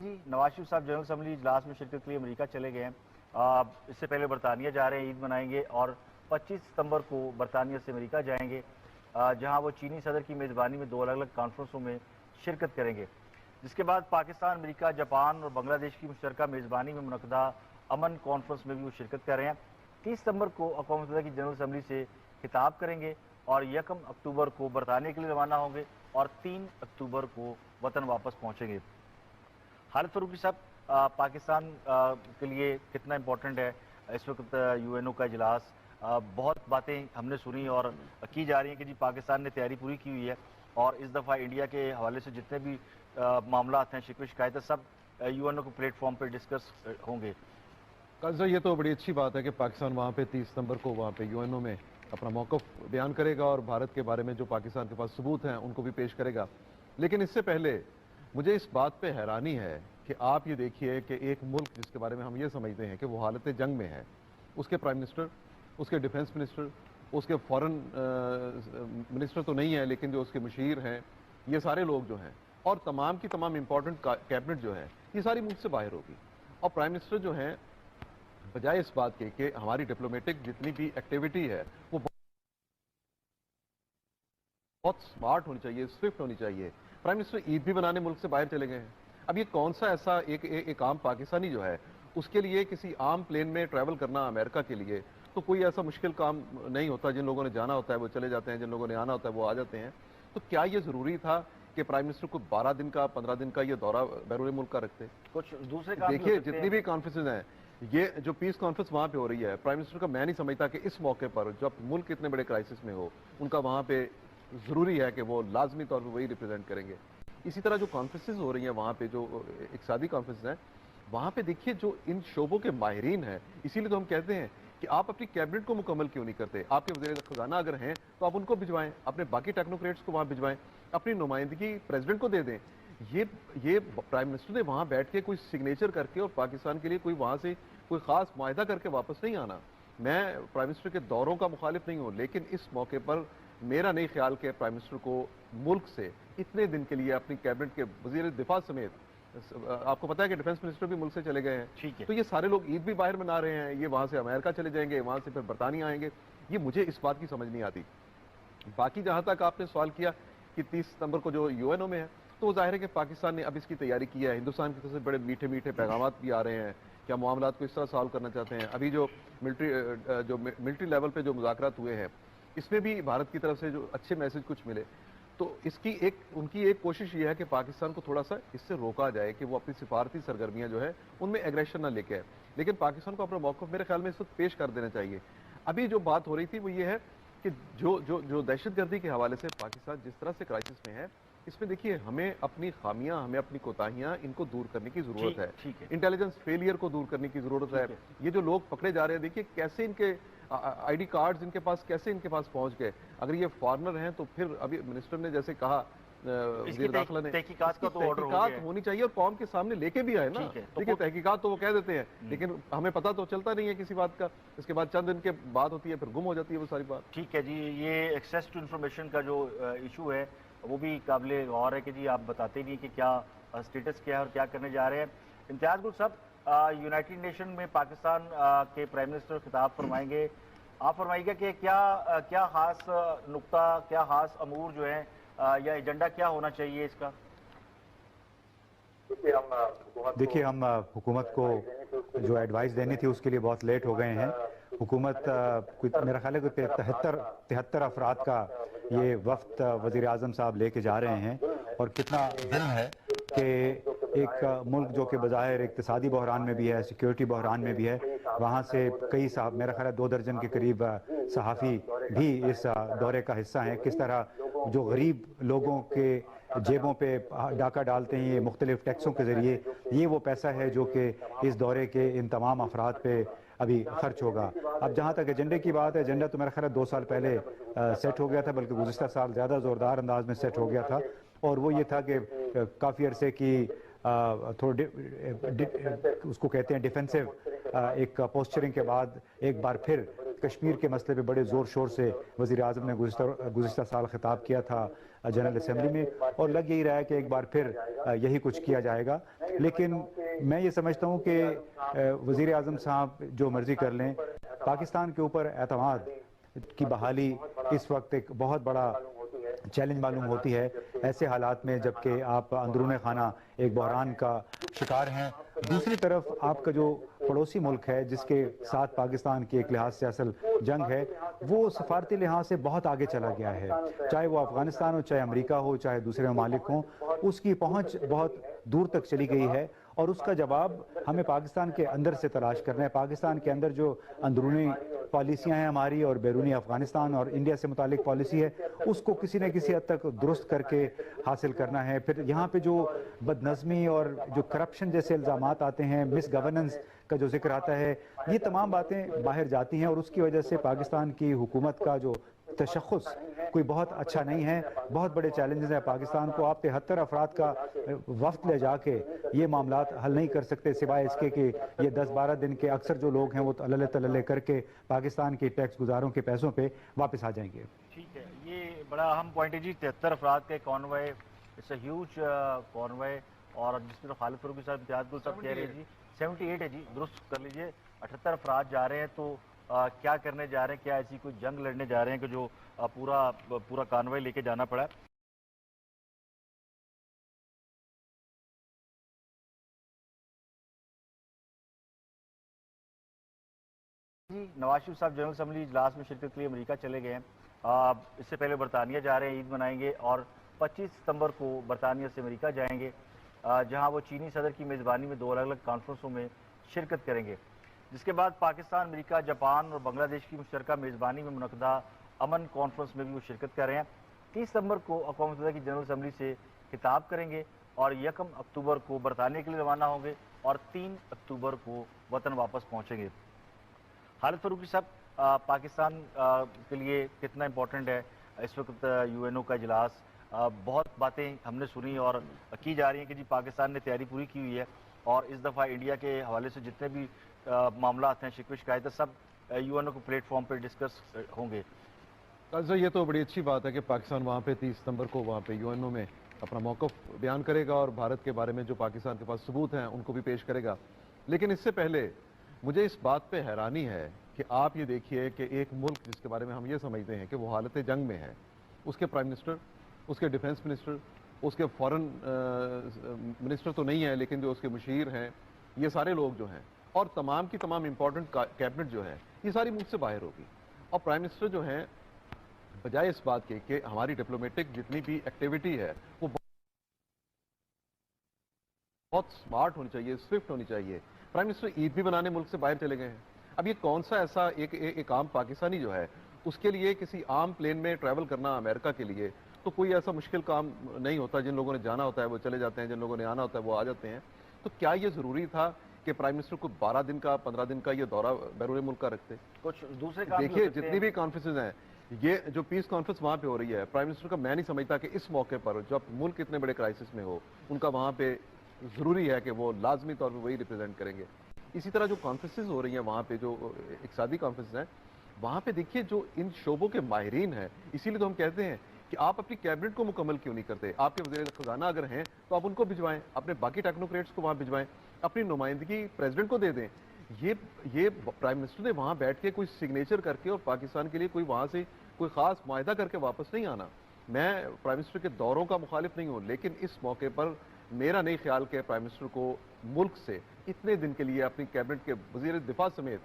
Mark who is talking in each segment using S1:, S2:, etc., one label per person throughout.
S1: जी नवाज शरीफ साहब general assembly इजलास में शिरकत के लिए अमेरिका चले गए हैं। इससे पहले बरतानिया जा रहे हैं, ईद मनाएंगे और 25 सितंबर को बरतानिया से अमेरिका जाएंगे, जहां वो चीनी सदर की मेज़बानी में 2 अलग अलग कॉन्फ्रेंसों में शिरकत करेंगे। जिसके बाद पाकिस्तान, अमेरिका, जापान और बांग्लादेश की मुश्तरका मेज़बानी में मुनक़दा अमन कॉन्फ्रेंस में भी वो शिरकत कर रहे हैं। 30 सितंबर को अक़वाम मुत्तहिदा की जनरल असम्बली से खिताब करेंगे और 1 अक्टूबर को बरतानिया के लिए रवाना होंगे और 3 अक्टूबर को वतन वापस पहुंचेंगे। खालिद फरूकी साहब, पाकिस्तान के लिए कितना इम्पोर्टेंट है इस वक्त यूएनओ का इजलास? बहुत बातें हमने सुनी और की जा रही हैं कि जी पाकिस्तान ने तैयारी पूरी की हुई है और इस दफ़ा इंडिया के हवाले से जितने भी मामला हैं, शिकवे शिकायतें, सब यूएनओ के प्लेटफॉर्म पर डिस्कस होंगे।
S2: काज़ा, ये तो बड़ी अच्छी बात है कि पाकिस्तान वहाँ पे 30 सितंबर को वहाँ पे यूएनओ में अपना मौक़िफ़ बयान करेगा और भारत के बारे में जो पाकिस्तान के पास सबूत हैं उनको भी पेश करेगा। लेकिन इससे पहले मुझे इस बात पे हैरानी है कि आप ये देखिए कि एक मुल्क जिसके बारे में हम ये समझते हैं कि वो हालत जंग में है, उसके प्राइम मिनिस्टर, उसके डिफेंस मिनिस्टर, उसके फॉरेन मिनिस्टर तो नहीं है लेकिन जो उसके मुशीर हैं, ये सारे लोग जो हैं और तमाम की तमाम इंपॉर्टेंट कैबिनेट जो है, ये सारी मुल्क से बाहर होगी। और प्राइम मिनिस्टर जो हैं, बजाय इस बात के कि हमारी डिप्लोमेटिक जितनी भी एक्टिविटी है वो बहुत स्मार्ट होनी चाहिए, स्विफ्ट होनी चाहिए, प्राइम मिनिस्टर ईद भी बनाने मुल्क से बाहर चले गए हैं। अब ये कौन सा ऐसा एक आम पाकिस्तानी जो है उसके लिए किसी आम प्लेन में ट्रैवल करना अमेरिका के लिए तो कोई ऐसा मुश्किल काम नहीं होता। जिन लोगों ने जाना होता है वो चले जाते हैं, जिन लोगों ने आना होता है वो आ जाते हैं। तो क्या ये जरूरी था कि प्राइम मिनिस्टर को 12 दिन का 15 दिन का ये दौरा बैरून मुल्क का रखते?
S1: कुछ दूसरे काम
S2: देखिए, जितनी भी कॉन्फ्रेंसेज हैं, ये जो पीस कॉन्फ्रेंस वहां पे हो रही है, प्राइम मिनिस्टर का मैं नहीं समझता कि इस मौके पर जब मुल्क इतने बड़े क्राइसिस में हो उनका वहां पे जरूरी है कि वो लाजमी तौर पर वही रिप्रेजेंट करेंगे। इसी तरह जो कॉन्फ्रेंसेज हो रही हैं वहाँ पे, जो इक़्तिसादी कॉन्फ्रेंस हैं, वहाँ पे देखिए जो इन शोबों के माहिरीन हैं, इसीलिए तो हम कहते हैं कि आप अपनी कैबिनेट को मुकम्मल क्यों नहीं करते? आपके वज़ीर ख़ज़ाना अगर हैं तो आप उनको भिजवाएं, अपने बाकी टेक्नोक्रेट्स को वहाँ भिजवाएं, अपनी नुमाइंदगी प्रेसिडेंट को दे दें। ये प्राइम मिनिस्टर ने वहाँ बैठ के कोई सिग्नेचर करके और पाकिस्तान के लिए कोई वहाँ से कोई ख़ास मुआहदा करके वापस नहीं आना। मैं प्राइम मिनिस्टर के दौरों का मुखालिफ नहीं हूँ, लेकिन इस मौके पर मेरा नहीं ख्याल कि प्राइम मिनिस्टर को मुल्क से इतने दिन के लिए अपनी कैबिनेट के वजीर दिफा समेत, आपको पता है कि डिफेंस मिनिस्टर भी मुल्क से चले गए हैं,
S1: ठीक है,
S2: तो ये सारे लोग ईद भी बाहर मना रहे हैं, ये वहां से अमेरिका चले जाएंगे, वहां से फिर बरतानिया आएंगे। ये मुझे इस बात की समझ नहीं आती। बाकी जहां तक आपने सवाल किया कि 30 सितंबर को जो यूएनओ में है, तो वो जाहिर है कि पाकिस्तान ने अब इसकी तैयारी की है। हिंदुस्तान की तरफ से बड़े मीठे मीठे पैगाम भी आ रहे हैं कि हम मामलात को इस तरह सॉल्व करना चाहते हैं। अभी जो मिलिट्री लेवल पे जो मुज़ाकरात हुए हैं, इसमें भी भारत की तरफ से जो अच्छे मैसेज कुछ मिले, तो उनकी एक कोशिश ये है कि पाकिस्तान को थोड़ा सा इससे रोका जाए कि वो अपनी सिफारती सरगर्मियां जो है उनमें एग्रेशन ना लेके आए। लेकिन पाकिस्तान को अपना मौक़िफ़ मेरे ख्याल में इस वक्त पेश कर देना चाहिए। अभी जो बात हो रही थी वो ये है कि जो दहशतगर्दी के हवाले से पाकिस्तान जिस तरह से क्राइसिस में है, इसमें देखिए हमें अपनी खामियां, हमें अपनी कोताहियां, इनको दूर करने की जरूरत है। इंटेलिजेंस फेलियर को दूर करने की जरूरत है। ये जो लोग पकड़े जा रहे हैं, देखिए कैसे इनके आईडी कार्ड्स इनके पास पहुंच गए। अगर ये फॉरनर हैं तो फिर अभी मिनिस्टर ने जैसे कहा, दाखिला ने, तहकीकात होनी चाहिए और कौम के सामने लेके भी आए ना। देखिए तहकीकात तो वो कह देते हैं लेकिन हमें पता तो चलता नहीं है किसी बात का। इसके बाद चंद दिन के बात होती है, फिर गुम हो जाती है वो सारी बात।
S1: ठीक है जी, ये एक्सेस टू इन्फॉर्मेशन का जो इशू है वो भी काबिल गौर है कि जी आप बताते नहीं कि क्या स्टेटस क्या है और क्या करने जा रहे हैं। इम्तियाज गुल साहब, यूनाइटेड नेशन में पाकिस्तान के प्राइम मिनिस्टर खिताब फरमाएंगे, आप फरमाइएगा कि क्या खास नुक्ता, क्या खास अमूर जो है या एजेंडा क्या होना चाहिए इसका?
S3: देखिए, हम हुकूमत को जो एडवाइस देनी थी उसके लिए बहुत लेट हो गए हैं। हुकूमत मेरा ख्याल है कि 73 अफराद का ये वफ्त वज़ीर आज़म साहब लेके जा रहे हैं और कितना जुल्म है कि एक मुल्क जो कि बज़ाहिर इक़्तिसादी बहरान में भी है, सिक्योरिटी बहरान में भी है, वहाँ से कई साहब, मेरा ख्याल है 2 दर्जन के करीब सहाफ़ी भी इस दौरे का हिस्सा हैं। किस तरह जो गरीब लोगों के जेबों पे डाका डालते हैं ये मुख्तलिफ टैक्सों के ज़रिए, ये वो पैसा है जो कि इस दौरे के इन तमाम अफराद पे अभी खर्च होगा। अब जहाँ तक एजेंडे की बात है, एजेंडा तो मेरा ख्याल है 2 साल पहले सेट हो गया था, बल्कि गुज़िश्ता साल ज़्यादा ज़ोरदार अंदाज में सेट हो गया था। और वो ये था कि काफ़ी अरसे की थोड़ी उसको कहते हैं डिफेंसिव एक पोस्चरिंग के बाद एक बार फिर कश्मीर के मसले पे बड़े ज़ोर शोर से वज़ीर आज़म ने गुज़िश्ता साल खिताब किया था जनरल असम्बली में, और लग यही रहा है कि एक बार फिर यही कुछ किया जाएगा। लेकिन मैं ये समझता हूँ कि वज़ीर आज़म साहब जो मर्जी कर लें, पाकिस्तान के ऊपर एतमाद की बहाली इस वक्त एक बहुत बड़ा चैलेंज मालूम होती है ऐसे हालात में, जबकि आप अंदरूनी खाना एक बहरान का शिकार हैं। दूसरी तरफ आपका जो पड़ोसी मुल्क है जिसके साथ पाकिस्तान की एक लिहाज से असल जंग है, वो सफारती लिहाज से बहुत आगे चला गया है। चाहे वो अफगानिस्तान हो, चाहे अमेरिका हो, चाहे दूसरे ममालिक हों, उसकी पहुंच बहुत दूर तक चली गई है और उसका जवाब हमें पाकिस्तान के अंदर से तलाश करना है। पाकिस्तान के अंदर जो अंदरूनी पॉलिसियाँ हैं हमारी और बैरूनी अफगानिस्तान और इंडिया से मुतालिक पॉलिसी है, उसको किसी न किसी हद तक दुरुस्त करके हासिल करना है। फिर यहाँ पे जो बदनज़मी और जो करप्शन जैसे इल्ज़ामात आते हैं, मिस गवर्नेंस का जो जिक्र आता है, ये तमाम बातें बाहर जाती हैं और उसकी वजह से पाकिस्तान की हुकूमत का जो तशख़्ख़ुस कोई बहुत अच्छा नहीं है। बहुत बड़े चैलेंजेस हैं पाकिस्तान को। आप 73 अफराद का वफ्द ले जाके ये मामलात हल नहीं कर सकते, सिवाय इसके कि ये 10-12 दिन के अक्सर जो लोग हैं वो तलले तलले करके पाकिस्तान के टैक्स गुजारों के पैसों पे वापस आ जाएंगे।
S1: ठीक है, ये बड़ा अहम पॉइंट है जी। 73 अफराद के convoy, it's a huge convoy, और जिसमें तो खालिद फरूकी साहब, इम्तियाज गुल साहब कह रहे हैं जी 78 है जी, दुरुस्त कर लीजिए। 78 अफराद जा रहे हैं, तो क्या करने जा रहे हैं? क्या ऐसी कोई जंग लड़ने जा रहे हैं कि जो पूरा कॉन्वॉय लेके जाना पड़ा? जी, नवाज शरीफ साहब जनरल असम्बली इजलास में शिरकत के लिए अमेरिका चले गए हैं। इससे पहले बरतानिया जा रहे हैं, ईद मनाएंगे और 25 सितंबर को बरतानिया से अमेरिका जाएंगे, जहां वो चीनी सदर की मेज़बानी में 2 अलग अलग कॉन्फ्रेंसों में शिरकत करेंगे। जिसके बाद पाकिस्तान, अमेरिका, जापान और बांग्लादेश की मुश्तरका मेज़बानी में मुनक़दा अमन कॉन्फ्रेंस में भी वो शिरकत कर रहे हैं। 30 सितंबर को अक़वाम मुत्तहिदा की जनरल असम्बली से खिताब करेंगे और 1 अक्टूबर को बरतानिया के लिए रवाना होंगे और 3 अक्टूबर को वतन वापस पहुँचेंगे। खालिद फरूकी साहब, पाकिस्तान के लिए कितना इम्पोर्टेंट है इस वक्त यूएनओ का इजलास? बहुत बातें हमने सुनी और की जा रही हैं कि जी पाकिस्तान ने तैयारी पूरी की हुई है और इस दफ़ा इंडिया के हवाले से जितने भी मामला हैं, शिकवे शिकायतें, सब यूएनओ के प्लेटफॉर्म पर डिस्कस होंगे।
S2: सर, ये तो बड़ी अच्छी बात है कि पाकिस्तान वहाँ पे 30 सितंबर को वहाँ पे यूएनओ में अपना मौक़िफ़ बयान करेगा और भारत के बारे में जो पाकिस्तान के पास सबूत हैं उनको भी पेश करेगा। लेकिन इससे पहले मुझे इस बात पे हैरानी है कि आप ये देखिए कि एक मुल्क जिसके बारे में हम ये समझते हैं कि वो हालत जंग में है, उसके प्राइम मिनिस्टर, उसके डिफेंस मिनिस्टर, उसके फॉरेन मिनिस्टर तो नहीं है लेकिन जो उसके मुशीर हैं, ये सारे लोग जो हैं और तमाम की तमाम इंपॉर्टेंट कैबिनेट जो है, ये सारी मुल्क से बाहर होगी। और प्राइम मिनिस्टर जो हैं, बजाय इस बात के कि हमारी डिप्लोमेटिक जितनी भी एक्टिविटी है वो बहुत स्मार्ट होनी चाहिए, स्विफ्ट होनी चाहिए, प्राइम मिनिस्टर ईद भी बनाने मुल्क से बाहर चले गए हैं। अब ये कौन सा ऐसा एक आम पाकिस्तानी जो है उसके लिए किसी आम प्लेन में ट्रैवल करना अमेरिका के लिए तो कोई ऐसा मुश्किल काम नहीं होता। जिन लोगों ने जाना होता है वो चले जाते हैं, जिन लोगों ने आना होता है वो आ जाते हैं। तो क्या ये जरूरी था कि प्राइम मिनिस्टर को 12 दिन का 15 दिन का ये दौरा बैरून मुल्क का रखते?
S1: कुछ दूसरे काम
S2: देखिए, जितनी भी कॉन्फ्रेंसेज हैं, ये जो पीस कॉन्फ्रेंस वहाँ पे हो रही है, प्राइम मिनिस्टर का मैं नहीं समझता कि इस मौके पर जब मुल्क इतने बड़े क्राइसिस में हो उनका वहाँ पे जरूरी है कि वो लाजमी तौर पर वही रिप्रेजेंट करेंगे। इसी तरह जो कॉन्फ्रेंसेज हो रही हैं वहाँ पे, जो इक़्तिसादी कॉन्फ्रेंस हैं, वहाँ पे देखिए जो इन शोबों के माहिरीन हैं, इसीलिए तो हम कहते हैं कि आप अपनी कैबिनेट को मुकम्मल क्यों नहीं करते? आपके वज़ीर ख़ज़ाना अगर हैं तो आप उनको भिजवाएं, अपने बाकी टेक्नोक्रेट्स को वहाँ भिजवाएं, अपनी नुमाइंदगी प्रेसिडेंट को दे दें। ये प्राइम मिनिस्टर ने वहाँ बैठ के कोई सिग्नेचर करके और पाकिस्तान के लिए कोई वहाँ से कोई ख़ास मुआहदा करके वापस नहीं आना। मैं प्राइम मिनिस्टर के दौरों का मुखालिफ नहीं हूँ, लेकिन इस मौके पर मेरा नहीं ख्याल कि प्राइम मिनिस्टर को मुल्क से इतने दिन के लिए अपनी कैबिनेट के वजीर दिफा समेत,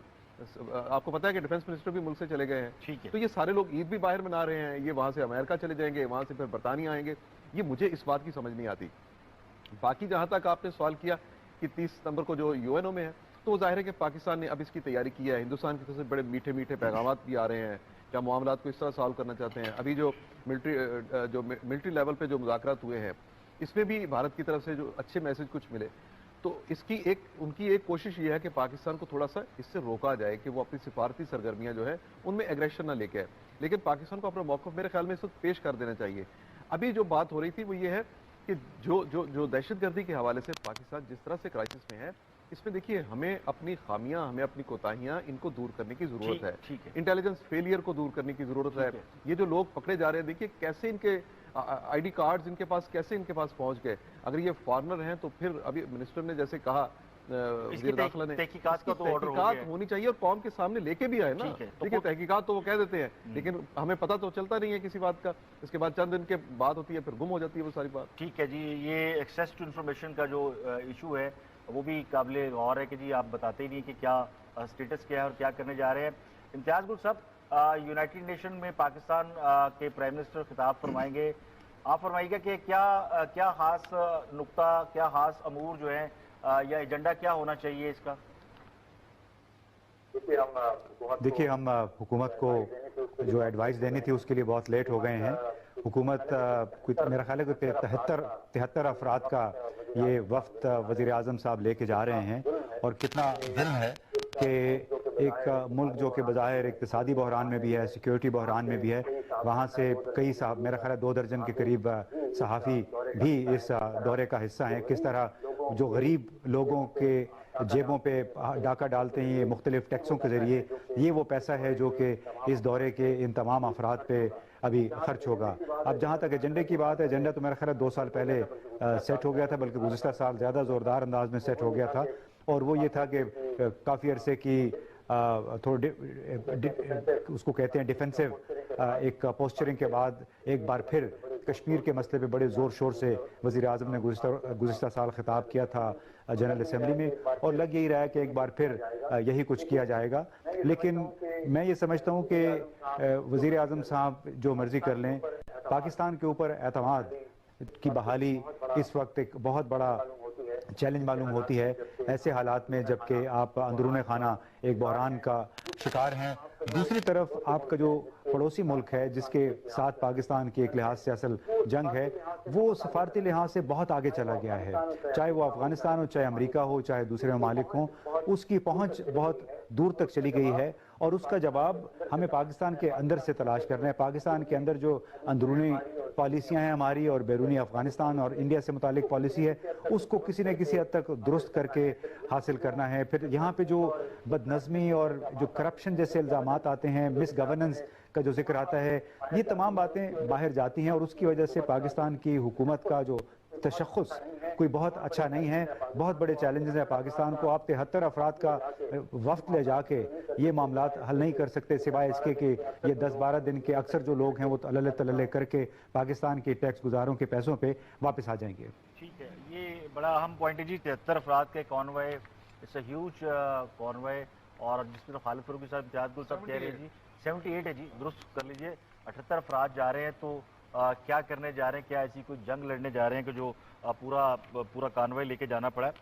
S2: आपको पता है कि डिफेंस मिनिस्टर भी मुल्क से चले गए हैं,
S1: ठीक है,
S2: तो ये सारे लोग ईद भी बाहर मना रहे हैं, ये वहाँ से अमेरिका चले जाएंगे, वहाँ से फिर बरतानिया आएंगे। ये मुझे इस बात की समझ नहीं आती। बाकी जहाँ तक आपने सवाल किया कि 30 सितंबर को जो यूएनओ में है, तो जाहिर है कि पाकिस्तान ने अब इसकी तैयारी की है। हिंदुस्तान की तरफ से बड़े मीठे मीठे पैगामात भी आ रहे हैं, क्या मामलात को इस तरह सॉल्व करना चाहते हैं। अभी जो मिलिट्री लेवल पे जो मुज़ाकरात हुए हैं, इसमें भी भारत की तरफ से जो अच्छे मैसेज कुछ मिले, तो इसकी उनकी एक कोशिश ये है कि पाकिस्तान को थोड़ा सा इससे रोका जाए कि वो अपनी सिफारती सरगर्मियां जो है उनमें एग्रेशन ना लेके आए। लेकिन पाकिस्तान को अपना मौक़िफ़ मेरे ख्याल में इस वक्त पेश कर देना चाहिए। अभी जो बात हो रही थी वो ये है कि जो दहशतगर्दी के हवाले से पाकिस्तान जिस तरह से क्राइसिस में है, इसमें देखिए हमें अपनी खामियां, हमें अपनी कोताहियां, इनको दूर करने की जरूरत है। इंटेलिजेंस फेलियर को दूर करने की जरूरत है। ये जो लोग पकड़े जा रहे हैं, देखिए कैसे इनके आईडी कार्ड्स इनके पास कैसे इनके पास पहुंच गए? अगर ये फॉरेनर हैं तो फिर अभी मिनिस्टर ने जैसे कहा, वज़ीर दाखिला ने,
S1: तहकीकात का तो ऑर्डर हो
S2: तहकीकात
S1: गया है।
S2: होनी चाहिए और कौम के सामने लेके भी आए ना।
S1: ठीक है, तो
S2: देखिए तहकीकात तो वो कह देते हैं लेकिन हमें पता तो चलता नहीं है किसी बात का। इसके बाद चंद दिन के बात होती है, फिर गुम हो जाती है वो सारी बात।
S1: ठीक है जी, ये एक्सेस टू इन्फॉर्मेशन का जो इशू है वो भी काबिल गौर है कि जी आप बताते ही नहीं कि क्या स्टेटस क्या है और क्या करने जा रहे हैं। इम्तियाज गुल साहब, यूनाइटेड नेशन में पाकिस्तान के प्राइम मिनिस्टर खिताब फरमाएंगे, आप फरमाइएगा कि क्या खास नुक्ता, क्या खास अमूर जो है या एजेंडा क्या होना चाहिए इसका?
S3: देखिए हम हुकूमत को जो एडवाइस देनी थी उसके लिए बहुत लेट हो गए हैं। हुकूमत मेरा ख्याल है कि 73 अफराद का ये वफ्त वज़ीर आज़म साहब लेके जा रहे हैं और कितना जुल्म है कि एक मुल्क जो कि बज़ाहिर इक़्तिसादी बहरान में भी है, सिक्योरिटी बहरान में भी है, वहाँ से कई साहब, मेरा ख्याल है 2 दर्जन के करीब सहाफ़ी भी इस दौरे का हिस्सा हैं। किस तरह जो गरीब लोगों के जेबों पे डाका डालते हैं ये मुख्तलिफ टैक्सों के ज़रिए, ये वो पैसा है जो कि इस दौरे के इन तमाम अफराद पे अभी खर्च होगा। अब जहाँ तक एजेंडे की बात है, एजेंडा तो मेरा ख्याल है 2 साल पहले सेट हो गया था, बल्कि गुज़िश्ता साल ज़्यादा ज़ोरदार अंदाज में सेट हो गया था। और वो ये था कि काफ़ी अरसे की थोड़ी उसको कहते हैं डिफेंसिव एक पोस्चरिंग के बाद एक बार फिर कश्मीर के मसले पे बड़े ज़ोर शोर से वज़ीर आज़म ने गुज़िश्ता साल खिताब किया था जनरल असम्बली में, और लग यही रहा है कि एक बार फिर यही कुछ किया जाएगा। लेकिन मैं ये समझता हूँ कि वज़ीर आज़म साहब जो मर्ज़ी कर लें, पाकिस्तान के ऊपर एतमाद की बहाली इस वक्त एक बहुत बड़ा चैलेंज मालूम होती है ऐसे हालात में जबकि आप अंदरूनी खाना एक बहरान का शिकार हैं। दूसरी तरफ आपका जो पड़ोसी मुल्क है जिसके साथ पाकिस्तान की एक लिहाज से असल जंग है, वो सफारती लिहाज से बहुत आगे चला गया है। चाहे वो अफगानिस्तान हो, चाहे अमेरिका हो, चाहे दूसरे ममालिक हों, उसकी पहुंच बहुत दूर तक चली गई है और उसका जवाब हमें पाकिस्तान के अंदर से तलाश करना है। पाकिस्तान के अंदर जो अंदरूनी पॉलिसियाँ हैं हमारी और बैरूनी अफगानिस्तान और इंडिया से मुतालिक पॉलिसी है, उसको किसी न किसी हद तक दुरुस्त करके हासिल करना है। फिर यहाँ पे जो बदनज़मी और जो करप्शन जैसे इल्ज़ामात आते हैं, मिस गवर्नेंस का जो जिक्र आता है, ये तमाम बातें बाहर जाती हैं और उसकी वजह से पाकिस्तान की हुकूमत का जो तशख़्ख़ुस कोई बहुत अच्छा नहीं है। बहुत बड़े चैलेंजेस हैं पाकिस्तान को। आप 73 अफराद का वफ्त ले जाके ये मामलात हल नहीं कर सकते, सिवाय इसके कि ये 10-12 दिन के अक्सर जो लोग हैं वो तलले तलले करके पाकिस्तान के टैक्स गुजारों के पैसों पे वापस आ जाएंगे।
S1: ठीक है, ये बड़ा अहम पॉइंट है जी। 73 अफराद के convoy, it's a huge convoy, और जिसमें तो खालिद फरूकी साहब, इम्तियाज गुल साहब कह रहे हैं जी 78 है जी, दुरुस्त कर लीजिए। 78 अफराद जा रहे हैं तो क्या करने जा रहे हैं? क्या ऐसी कोई जंग लड़ने जा रहे हैं कि जो पूरा कॉन्वॉय लेके जाना पड़ा है?